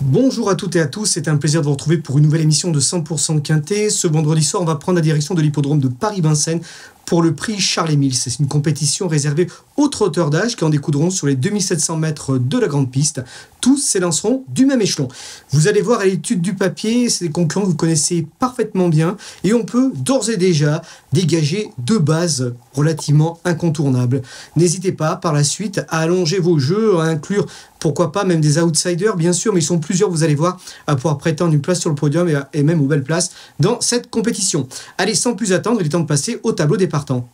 Bonjour à toutes et à tous, c'est un plaisir de vous retrouver pour une nouvelle émission de 100% Quintet. Ce vendredi soir, on va prendre la direction de l'hippodrome de Paris-Vincennes pour le prix Charles-Émile. C'est une compétition réservée aux trotteurs d'âge qui en découdront sur les 2700 mètres de la grande piste. Tous s'élanceront du même échelon. Vous allez voir à l'étude du papier, c'est des concurrents que vous connaissez parfaitement bien et on peut d'ores et déjà dégager deux bases relativement incontournables. N'hésitez pas par la suite à allonger vos jeux, à inclure pourquoi pas même des outsiders bien sûr, mais ils sont plusieurs, vous allez voir, à pouvoir prétendre une place sur le podium et même aux belles places dans cette compétition. Allez, sans plus attendre, il est temps de passer au tableau des partants.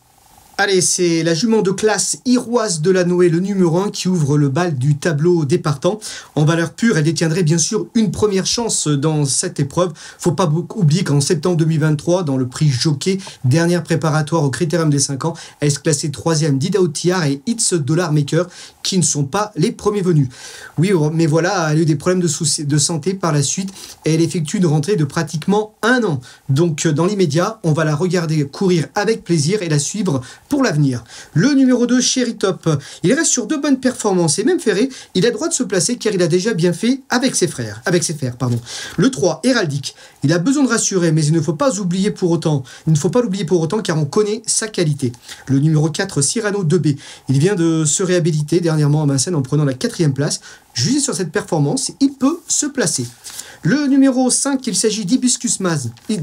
Allez, c'est la jument de classe Iroise de la Noé, le numéro 1, qui ouvre le bal du tableau des partants. En valeur pure, elle détiendrait bien sûr une première chance dans cette épreuve. Faut pas oublier qu'en septembre 2023, dans le prix Jockey, dernière préparatoire au Critérium des 5 ans, elle se classait 3e d'Ida Tiar et It's Dollar Maker, qui ne sont pas les premiers venus. Oui, mais voilà, elle a eu des problèmes de santé par la suite et elle effectue une rentrée de pratiquement 1 an. Donc, dans l'immédiat, on va la regarder courir avec plaisir et la suivre pour l'avenir. Le numéro 2, Cherry Top, il reste sur de bonnes performances et même ferré, il a le droit de se placer car il a déjà bien fait avec ses fers. Le 3, Héraldique, il a besoin de rassurer mais il ne faut pas l'oublier pour autant car on connaît sa qualité. Le numéro 4, Cyrano 2B, il vient de se réhabiliter dernièrement à Vincennes en prenant la 4e place. Jugé sur cette performance, il peut se placer. Le numéro 5, il s'agit d'Hibiscus Man. Il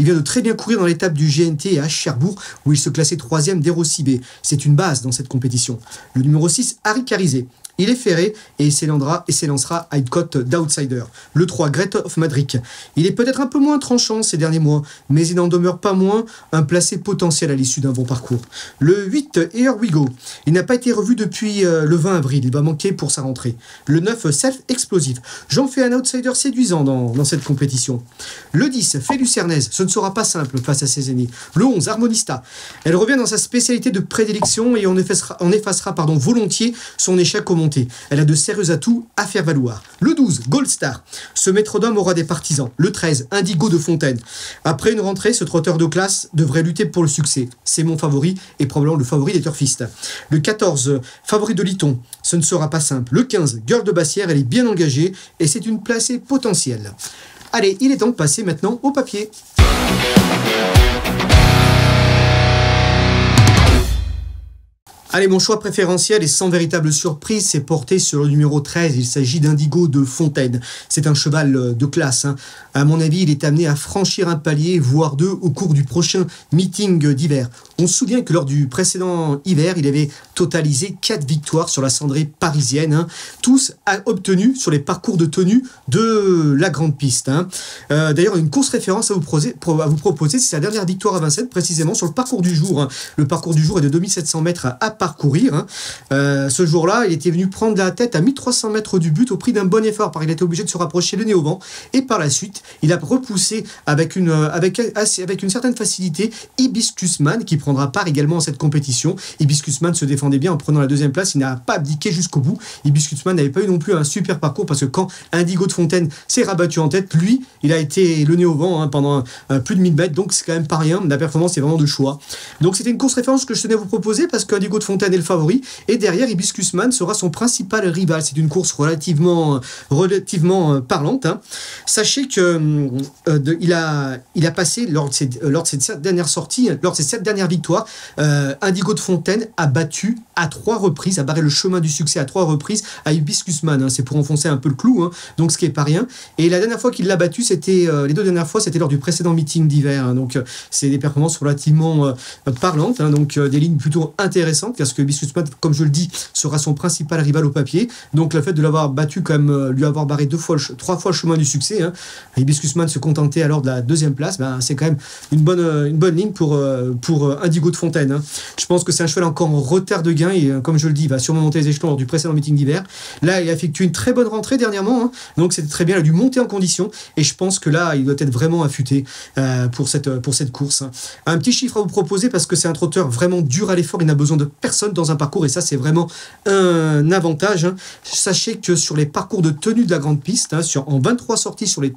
vient de très bien courir dans l'étape du GNT à Cherbourg, où il se classait 3e d'Hero-CB. C'est une base dans cette compétition. Le numéro 6, Harry Carizé. Il est ferré et il s'élancera à une cote d'outsider. Le 3, Great of Madrid. Il est peut-être un peu moins tranchant ces derniers mois, mais il n'en demeure pas moins un placé potentiel à l'issue d'un bon parcours. Le 8, Here We Go. Il n'a pas été revu depuis le 20 avril. Il va manquer pour sa rentrée. Le 9, Self Explosive. J'en fais un outsider séduisant dans cette compétition. Le 10, Fée Lucernaise. Ce ne sera pas simple face à ses aînés. Le 11, Harmonista. Elle revient dans sa spécialité de prédilection et on effacera volontiers son échec au montée. Elle a de sérieux atouts à faire valoir. Le 12, Gold Star. Ce maître d'homme aura des partisans. Le 13, Indigo de Fontaine. Après une rentrée, ce trotteur de classe devrait lutter pour le succès. C'est mon favori et probablement le favori des turfistes. Le 14, Favori de Liton. Ce ne sera pas simple. Le 15, Girl de Bassière. Elle est bien engagée et c'est une placée potentielle. Allez, il est temps de passer maintenant au papier. Allez, mon choix préférentiel et sans véritable surprise, c'est porté sur le numéro 13. Il s'agit d'Indigo de Fontaine. C'est un cheval de classe. À mon avis, il est amené à franchir un palier, voire deux, au cours du prochain meeting d'hiver. On se souvient que lors du précédent hiver, il avait totalisé 4 victoires sur la cendrée parisienne. Tous obtenus sur les parcours de tenue de la grande piste. D'ailleurs, une course référence à vous proposer, c'est sa dernière victoire à Vincennes, précisément sur le parcours du jour. Le parcours du jour est de 2700 mètres à parcourir. Ce jour-là, il était venu prendre la tête à 1300 mètres du but au prix d'un bon effort, parce qu'il était obligé de se rapprocher le nez au vent. Et par la suite, il a repoussé avec une certaine facilité Hibiscus Man, qui prendra part également à cette compétition. Hibiscus Man se défendait bien en prenant la 2e place. Il n'a pas abdiqué jusqu'au bout. Hibiscus Man n'avait pas eu non plus un super parcours, parce que quand Indigo de Fontaine s'est rabattu en tête, lui, il a été le nez au vent pendant plus de 1000 mètres. Donc c'est quand même pas rien. La performance est vraiment de choix. Donc c'était une course référence que je tenais à vous proposer, parce qu'Indigo de Fontaine est le favori, et derrière Hibiscus Man sera son principal rival. C'est une course relativement parlante. Sachez que il a passé lors de ces 7 dernières sorties, lors de ces 7 dernières victoires, Indigo de Fontaine a battu à 3 reprises, a barré le chemin du succès à 3 reprises à Hibiscus Man. C'est pour enfoncer un peu le clou, donc ce qui est pas rien. Et la dernière fois qu'il l'a battu, les 2 dernières fois, c'était lors du précédent meeting d'hiver. Donc c'est des performances relativement parlantes, donc des lignes plutôt intéressantes, parce que Hibiscus Man, comme je le dis, sera son principal rival au papier. Donc le fait de l'avoir battu, quand même, lui avoir barré 3 fois le chemin du succès, Hibiscus Man se contentait alors de la 2e place, c'est quand même une bonne ligne pour Indigo de Fontaine. Je pense que c'est un cheval encore en retard de gain et comme je le dis, il va sûrement monter les échelons lors du précédent meeting d'hiver. Là, il a effectué une très bonne rentrée dernièrement, donc c'était très bien, il a dû monter en condition et je pense que là, il doit être vraiment affûté pour cette course. Un petit chiffre à vous proposer, parce que c'est un trotteur vraiment dur à l'effort, il n'a besoin de personne dans un parcours et ça, c'est vraiment un avantage. Sachez que sur les parcours de tenue de la grande piste, en 23 sorties sur les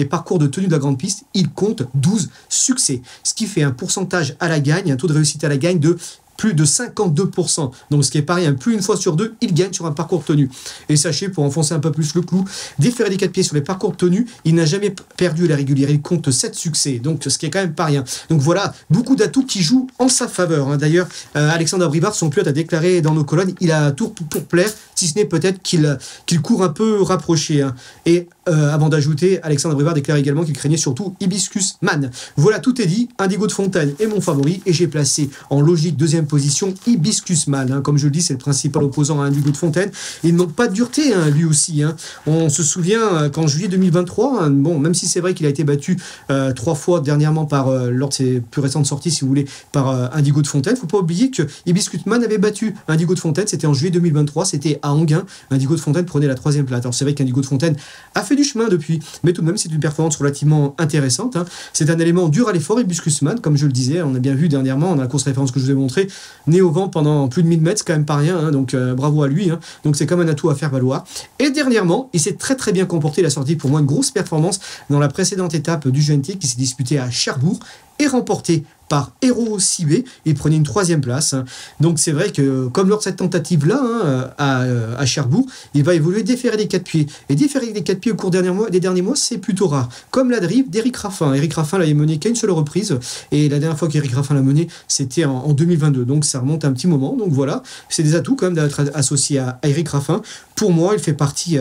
parcours de tenue de la grande piste, il compte 12 succès, ce qui fait un pourcentage à la gagne, un taux de réussite à la gagne de plus de 52%. Donc ce qui est pareil, plus une fois sur deux, il gagne sur un parcours tenu. Et sachez, pour enfoncer un peu plus le clou, déféré des 4 pieds sur les parcours tenus, il n'a jamais perdu la régulière. Il compte 7 succès, donc ce qui est quand même pas rien. Donc voilà, beaucoup d'atouts qui jouent en sa faveur. D'ailleurs, Alexandre Abrivard, son pilote, a déclaré dans nos colonnes, il a tout pour plaire, si ce n'est peut-être qu'il court un peu rapproché. Et avant d'ajouter, Alexandre Abrivard déclare également qu'il craignait surtout Hibiscus Man. Voilà, tout est dit. Indigo de Fontaine est mon favori et j'ai placé en logique deuxième position Hibiscus Man. Comme je le dis, c'est le principal opposant à Indigo de Fontaine. Il ne manque pas de dureté, lui aussi. On se souvient qu'en juillet 2023, bon, même si c'est vrai qu'il a été battu 3 fois dernièrement lors de ses plus récentes sorties, si vous voulez, par Indigo de Fontaine, il ne faut pas oublier que Hibiscus Man avait battu Indigo de Fontaine. C'était en juillet 2023, c'était à Anguin. Indigo de Fontaine prenait la 3e place. Alors c'est vrai qu'Indigo de Fontaine a fait du chemin depuis, mais tout de même c'est une performance relativement intéressante. C'est un élément dur à l'effort, Hibiscus Man, comme je le disais, on a bien vu dernièrement dans la course référence que je vous ai montré, né au vent pendant plus de 1000 mètres, c'est quand même pas rien, donc bravo à lui, donc c'est comme un atout à faire valoir. Et dernièrement, il s'est très très bien comporté, il a sorti pour moi une grosse performance dans la précédente étape du GNT qui s'est disputée à Cherbourg et remportée par Hero Cibé, il prenait une 3e place. Donc c'est vrai que, comme lors de cette tentative-là, à Cherbourg, il va évoluer déféré des 4 pieds. Et déféré des 4 pieds au cours des derniers mois, c'est plutôt rare. Comme la drive d'Éric Raffin. Éric Raffin l'avait mené qu'à une seule reprise, et la dernière fois qu'Éric Raffin l'a mené, c'était en 2022. Donc ça remonte un petit moment. Donc voilà, c'est des atouts quand même d'être associé à Éric Raffin. Pour moi, il fait partie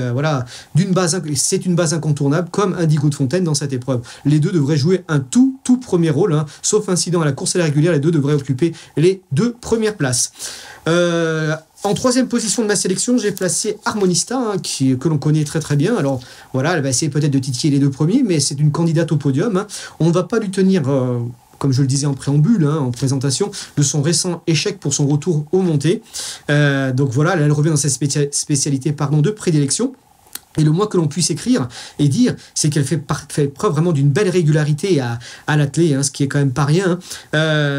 d'une base, c'est une base incontournable, comme Indigo de Fontaine dans cette épreuve. Les deux devraient jouer un tout premier rôle, sauf incident à la course à la régulière, les deux devraient occuper les 2 premières places. En 3e position de ma sélection, j'ai placé Harmonista, que l'on connaît très très bien. Alors voilà, elle va essayer peut-être de titiller les 2 premiers, mais c'est une candidate au podium. On ne va pas lui tenir... comme je le disais en préambule, en présentation, de son récent échec pour son retour aux montées. Donc voilà, elle revient dans cette spécialité de prédilection. Et le moins que l'on puisse écrire et dire, c'est qu'elle fait preuve vraiment d'une belle régularité à l'athlée, ce qui est quand même pas rien.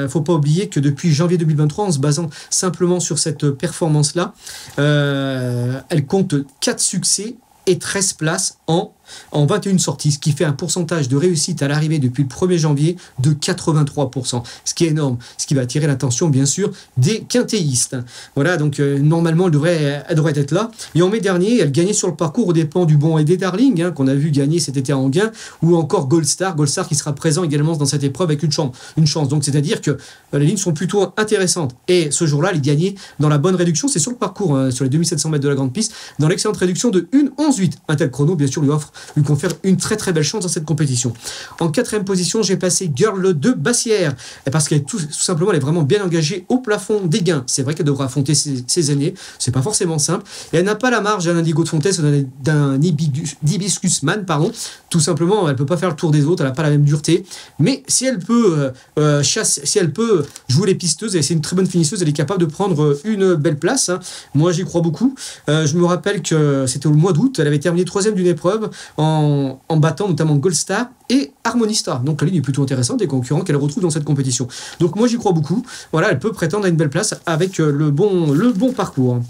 Faut pas oublier que depuis janvier 2023, en se basant simplement sur cette performance-là, elle compte 4 succès et 13 places en 21 sorties, ce qui fait un pourcentage de réussite à l'arrivée depuis le 1er janvier de 83%, ce qui est énorme, ce qui va attirer l'attention bien sûr des quintéistes. Voilà, donc normalement elle devrait être là. Et en mai dernier, elle gagnait sur le parcours aux dépens du bon Eddie Darling, qu'on a vu gagner cet été à Anguin, ou encore Goldstar qui sera présent également dans cette épreuve avec une chance. Donc c'est-à-dire que les lignes sont plutôt intéressantes. Et ce jour-là, elle gagnait dans la bonne réduction, c'est sur le parcours, sur les 2700 mètres de la grande piste, dans l'excellente réduction de 1:11:8. Un tel chrono, bien sûr, lui confère une très très belle chance dans cette compétition. En 4e position, j'ai placé Girl de Bassière, parce qu'elle tout simplement elle est vraiment bien engagée au plafond des gains. C'est vrai qu'elle devra affronter ses aînés, c'est pas forcément simple, et elle n'a pas la marge d'un Indigo de Fontaine, d'un Hibiscus Man, tout simplement elle peut pas faire le tour des autres, elle n'a pas la même dureté, mais si elle peut jouer les pisteuses, et c'est une très bonne finisseuse, elle est capable de prendre une belle place, moi j'y crois beaucoup. Je me rappelle que c'était au mois d'août, elle avait terminé 3e d'une épreuve en battant notamment Goldstar et Harmonista. Donc la ligne est plutôt intéressante, des concurrents qu'elle retrouve dans cette compétition. Donc moi j'y crois beaucoup. Voilà, elle peut prétendre à une belle place avec le bon parcours.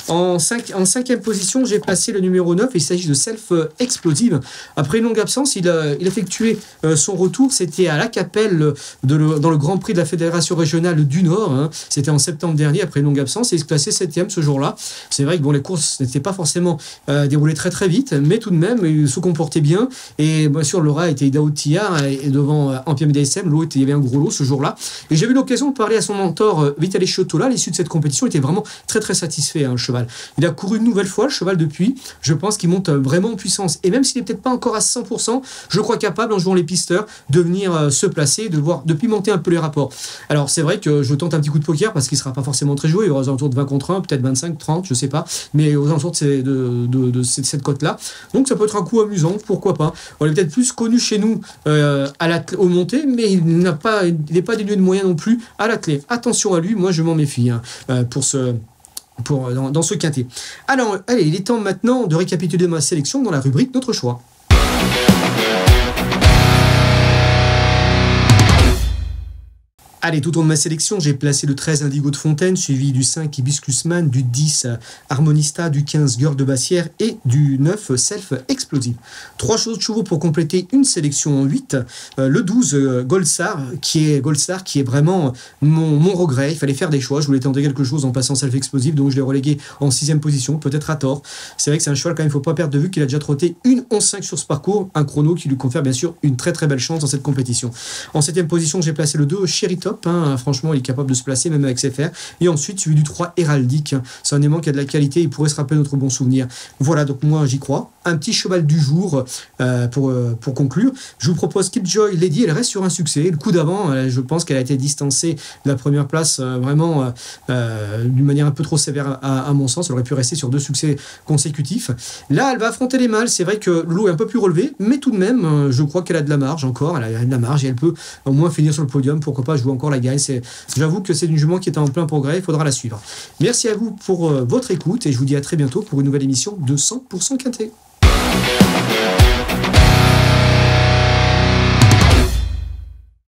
En 5e position, j'ai placé le numéro 9, il s'agit de Self Explosive. Après une longue absence, il effectuait son retour, c'était à La Capelle dans le Grand Prix de la Fédération Régionale du Nord. C'était en septembre dernier, après une longue absence, et il se classait 7e ce jour-là. C'est vrai que les courses n'étaient pas forcément déroulées très très vite, mais tout de même, il se comportait bien. Et bien sûr, Laura était Idaho Tillard, et devant Ampiam DSM, il y avait un gros lot ce jour-là. Et j'ai eu l'occasion de parler à son mentor, Vitaly Chiotola, à l'issue de cette compétition, il était vraiment très très satisfait, le cheval. Il a couru une nouvelle fois, le cheval, depuis. Je pense qu'il monte vraiment en puissance. Et même s'il n'est peut-être pas encore à 100%, je crois capable, en jouant les pisteurs, de venir se placer, de pimenter un peu les rapports. Alors, c'est vrai que je tente un petit coup de poker parce qu'il ne sera pas forcément très joué. Il y aura aux alentours de 20 contre 1, peut-être 25, 30, je ne sais pas. Mais aux alentours de cette cote-là. Donc, ça peut être un coup amusant, pourquoi pas. On est peut-être plus connu chez nous aux montées, mais il n'est pas dénué de moyens non plus à l'athlète. Attention à lui, moi je m'en méfie dans ce quintet. Alors, allez, il est temps maintenant de récapituler ma sélection dans la rubrique Notre choix. Allez, tout au long de ma sélection, j'ai placé le 13 Indigo de Fontaine, suivi du 5 Hibiscus Man, du 10 Harmonista, du 15 Girl de Bassière et du 9 Self Explosive. 3 chevaux pour compléter une sélection en 8. Le 12 Goldstar, qui est vraiment mon regret. Il fallait faire des choix. Je voulais tenter quelque chose en passant Self Explosive, donc je l'ai relégué en 6e position, peut-être à tort. C'est vrai que c'est un cheval quand même, il ne faut pas perdre de vue qu'il a déjà trotté une 11,5 sur ce parcours, un chrono qui lui confère bien sûr une très très belle chance dans cette compétition. En 7e position, j'ai placé le 2 Cherry Top. Franchement, il est capable de se placer même avec ses fers. Et ensuite, celui du 3 Héraldique. C'est un aimant qui a de la qualité, il pourrait se rappeler notre bon souvenir. Voilà, donc moi j'y crois. Un petit cheval du jour pour conclure. Je vous propose Killjoy Lady, elle reste sur un succès. Le coup d'avant, je pense qu'elle a été distancée de la première place vraiment d'une manière un peu trop sévère à mon sens. Elle aurait pu rester sur 2 succès consécutifs. Là, elle va affronter les mâles. C'est vrai que le lot est un peu plus relevé, mais tout de même, je crois qu'elle a de la marge encore. Elle a de la marge et elle peut au moins finir sur le podium. Pourquoi pas jouer encore la gagne. J'avoue que c'est une jument qui est en plein progrès, il faudra la suivre. Merci à vous pour votre écoute et je vous dis à très bientôt pour une nouvelle émission de 100% Quintet.